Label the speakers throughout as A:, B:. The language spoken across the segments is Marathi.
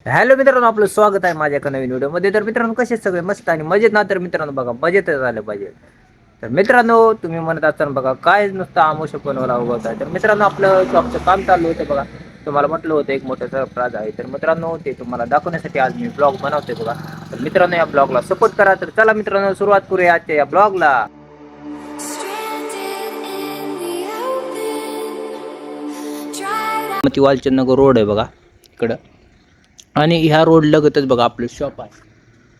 A: हॅलो मित्रांनो, आपलं स्वागत आहे माझ्या एका नवीन व्हिडिओमध्ये. तर मित्रांनो, कसे सगळे मस्त आणि मजेत ना? तर मित्रांनो बघा, मजेतच झालं पाहिजे. तर मित्रांनो, तुम्ही म्हणत असताना बघा, काय नुसतं आमुष बनवला उगवत आहे. तर मित्रांनो, आपलं शॉपचं काम चालू होतं बघा. तुम्हाला म्हटलं होतं एक मोठं सरप्राईज आहे. तर मित्रांनो, ते तुम्हाला दाखवण्यासाठी आज मी ब्लॉग बनवतोय बघा. तर मित्रांनो, या ब्लॉगला सपोर्ट करा. तर चला मित्रांनो, सुरुवात करूया आजच्या या ब्लॉगला. मती वालचंदनगर रोड आहे बघा इकडं. आणि ह्या रोड लगतच बघा आपलं शॉप आहे,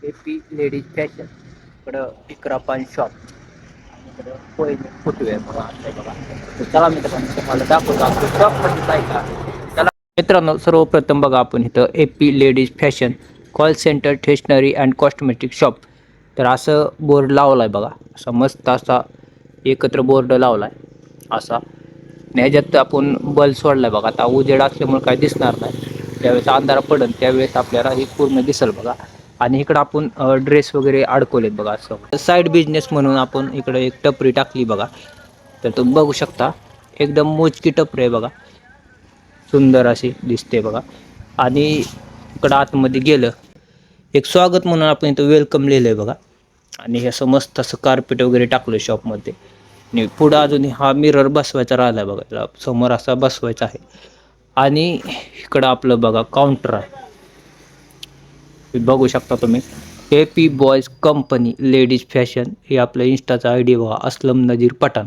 A: एपी लेडीज फॅशन. इकडं इकरा पान शॉप आणि इकडं कोयने फुटवे बघा आहे बघा. तर चला मित्रांनो, तुम्हाला दाखवतो आपलं शॉप मध्ये काय का. चला मित्रांनो, सर्वप्रथम बघा आपण इथं AP ladies fashion call centre stationery and cosmetic shop. तर असं बोर्ड लावलाय बघा, असा मस्त असा एकत्र बोर्ड लावलाय असा. ह्याच्यात आपण बल्ब सोडलाय बघा. आता उजेड असल्यामुळे काय दिसणार नाही, ज्यावेळेस अंधार पडेल त्यावेळेस आपल्याला हे पूर्ण दिसेल बघा. आणि इकडं आपण ड्रेस वगैरे अडकवलेत बघा. असं साईड बिझनेस म्हणून आपण इकडे एक टपरी टाकली बघा. तर तुम्ही बघू शकता, एकदम मोजकी टपरी आहे बघा, सुंदर अशी दिसते बघा. आणि इकडं आतमध्ये गेलं, एक स्वागत म्हणून आपण इथं वेलकम लिहिलंय बघा. आणि हे असं मस्त असं कार्पेट वगैरे टाकलं शॉपमध्ये. आणि पुढं अजून हा मिरर बसवायचा राहिला बघा, त्याला समोर असा बसवायचा आहे. आणि इकडं आपलं बघा काउंटर आहे, बघू शकता तुम्ही. AP boys company ladies fashion हे आपलं इंस्टाचा आय डी बघा, असलम नजीर पठाण.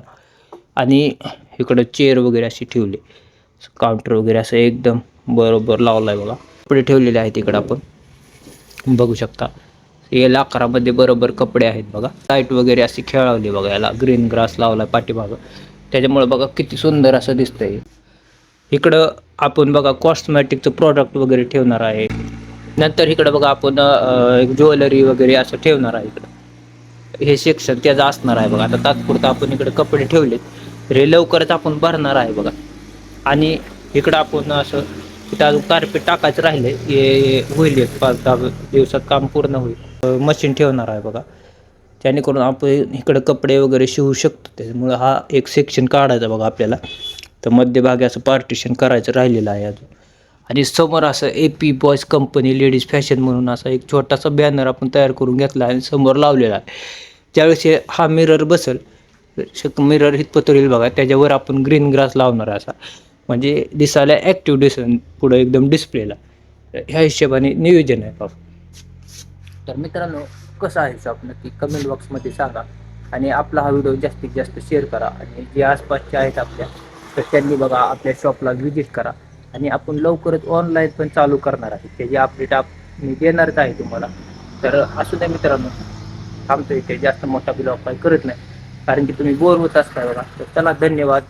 A: आणि इकडं चेअर वगैरे अशी ठेवली, काउंटर वगैरे असं एकदम बरोबर लावलं आहे बघा. कपडे ठेवलेले आहेत इकडं आपण बघू शकता. हे लाकडामध्ये बरोबर कपडे आहेत बघा. लाईट वगैरे अशी खेळवली बघा, याला ग्रीन ग्रास लावला पाठीमागं, त्याच्यामुळे बघा किती सुंदर असं दिसतंय. इकडं आपण बघा कॉस्मॅटिकचं प्रॉडक्ट वगैरे ठेवणार आहे. नंतर इकडं बघा आपण एक ज्वेलरी वगैरे असं ठेवणार आहे. इकडं हे सेक्शन त्याचं असणार आहे बघा. आता तात्पुरतं आपण इकडे कपडे ठेवलेत, तर हे लवकरच आपण भरणार आहे बघा. आणि इकडं आपण असं तिथं अजून कार्पेट टाकायचं राहिले, हे होईल एक 5-10 दिवसात काम पूर्ण होईल. मशीन ठेवणार आहे बघा, जेणेकरून आपण इकडं कपडे वगैरे शिवू शकतो. त्याच्यामुळं हा एक सेक्शन काढायचा बघा आपल्याला. तर मध्यभागी असं पार्टिशन करायचं राहिलेलं आहे अजून. आणि समोर असं AP boys company ladies fashion म्हणून असा एक छोटासा बॅनर आपण तयार करून घेतला आणि समोर लावलेला आहे. ज्यावेळेस हा मिरर बसेल, मिरर इथपत येईल बघा, त्याच्यावर आपण ग्रीन ग्रास लावणार आहे असा, म्हणजे दिसायला ॲक्टिव्ह दिसेल पुढं एकदम डिस्प्लेला. ह्या हिशोबाने नियोजन आहे बाबा. तर मित्रांनो, कसं आहे शॉप नक्की कमेंट बॉक्समध्ये सांगा. आणि आपला हा व्हिडिओ जास्तीत जास्त शेअर करा. आणि जे आसपासचे आहेत आपल्या, तर त्यांनी बघा आपल्या शॉपला व्हिजिट करा. आणि आपण लवकरच ऑनलाईन पण चालू करणार आहे, त्याची अपडेट मी देणारच आहे तुम्हाला. तर असू द्या मित्रांनो, थांबतो इथे, जास्त मोठा ब्लॉग काही करत नाही, कारण की तुम्ही बोर होत असताय बघा. तर चला, धन्यवाद.